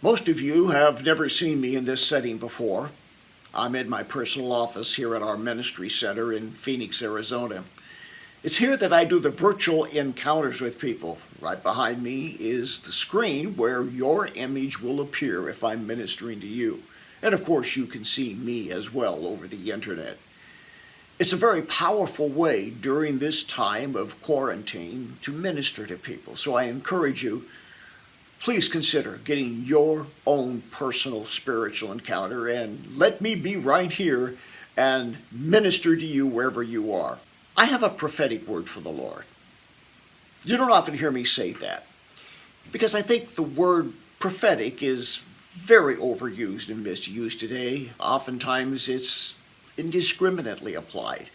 Most of you have never seen me in this setting before. I'm in my personal office here at our ministry center in Phoenix, Arizona. It's here that I do the virtual encounters with people. Right behind me is the screen where your image will appear if I'm ministering to you. And of course, you can see me as well over the internet. It's a very powerful way during this time of quarantine to minister to people. So I encourage you, please consider getting your own personal spiritual encounter and let me be right here and minister to you wherever you are. I have a prophetic word for the Lord. You don't often hear me say that because I think the word prophetic is very overused and misused today. Oftentimes it's indiscriminately applied.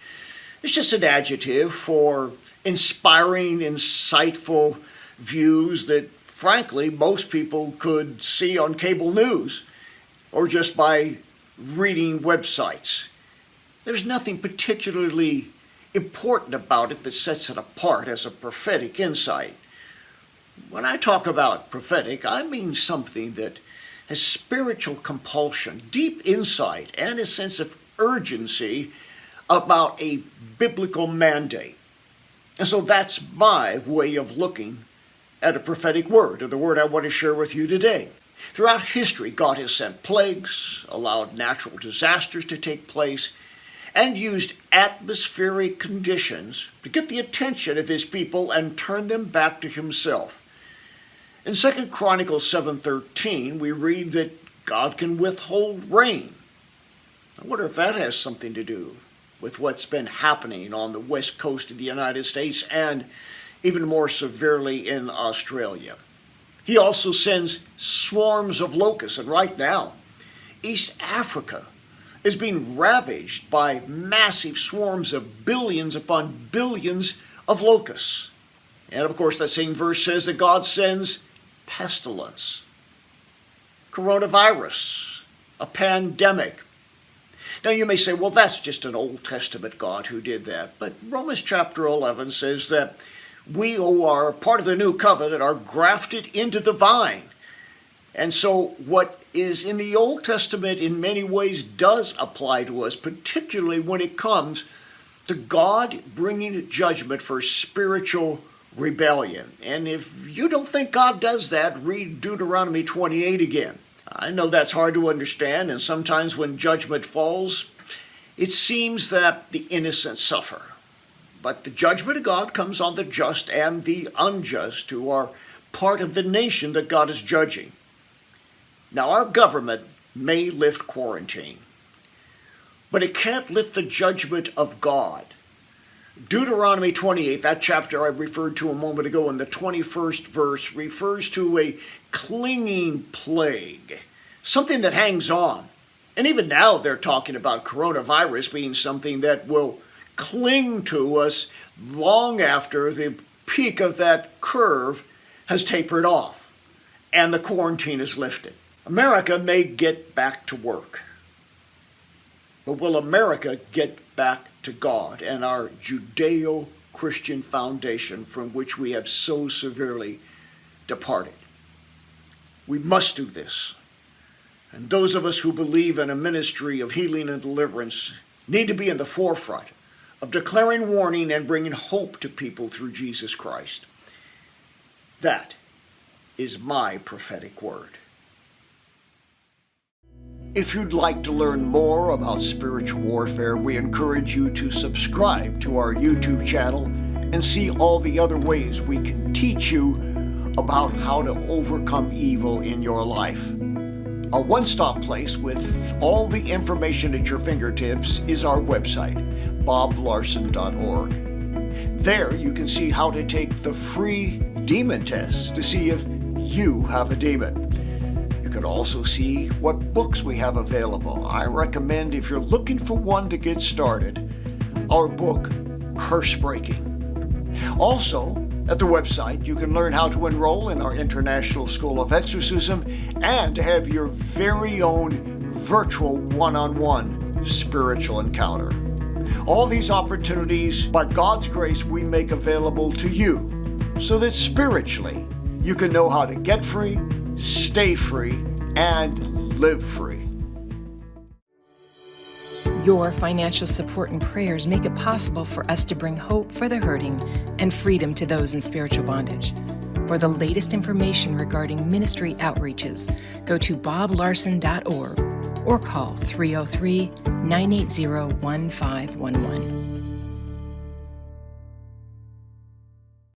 It's just an adjective for inspiring, insightful views that frankly most people could see on cable news or just by reading websites. There's nothing particularly important about it that sets it apart as a prophetic insight. When I talk about prophetic, I mean something that has spiritual compulsion, deep insight, and a sense of urgency about a biblical mandate. And so that's my way of looking at a prophetic word, or the word I want to share with you today. Throughout history, God has sent plagues, allowed natural disasters to take place, and used atmospheric conditions to get the attention of his people and turn them back to himself. In 2 Chronicles 7:13, we read that God can withhold rain. I wonder if that has something to do with what's been happening on the west coast of the United States and even more severely in Australia. He also sends swarms of locusts, and right now, East Africa is being ravaged by massive swarms of billions upon billions of locusts. And of course, that same verse says that God sends pestilence, coronavirus, a pandemic. Now you may say, well, that's just an Old Testament God who did that. But Romans chapter 11 says that we who are part of the new covenant are grafted into the vine. And so what is in the Old Testament in many ways does apply to us, particularly when it comes to God bringing judgment for spiritual rebellion. And if you don't think God does that, read Deuteronomy 28 again. I know that's hard to understand, and sometimes when judgment falls, it seems that the innocent suffer. But the judgment of God comes on the just and the unjust who are part of the nation that God is judging. Now, our government may lift quarantine, but it can't lift the judgment of God. Deuteronomy 28, that chapter I referred to a moment ago in the 21st verse, refers to a clinging plague, something that hangs on. And even now they're talking about coronavirus being something that will cling to us long after the peak of that curve has tapered off and the quarantine is lifted. America may get back to work, but will America get back to God and our Judeo-Christian foundation from which we have so severely departed? We must do this. And those of us who believe in a ministry of healing and deliverance need to be in the forefront of declaring warning and bringing hope to people through Jesus Christ. That is my prophetic word. If you'd like to learn more about spiritual warfare, we encourage you to subscribe to our YouTube channel and see all the other ways we can teach you about how to overcome evil in your life. A one-stop place with all the information at your fingertips is our website, boblarson.org. There you can see how to take the free demon test to see if you have a demon. You can also see what books we have available. I recommend, if you're looking for one to get started, our book, Curse Breaking. Also, at the website, you can learn how to enroll in our International School of Exorcism and to have your very own virtual one-on-one spiritual encounter. All these opportunities, by God's grace, we make available to you so that spiritually you can know how to get free, stay free, and live free. Your financial support and prayers make it possible for us to bring hope for the hurting and freedom to those in spiritual bondage. For the latest information regarding ministry outreaches, go to boblarson.org or call 303-980-1511.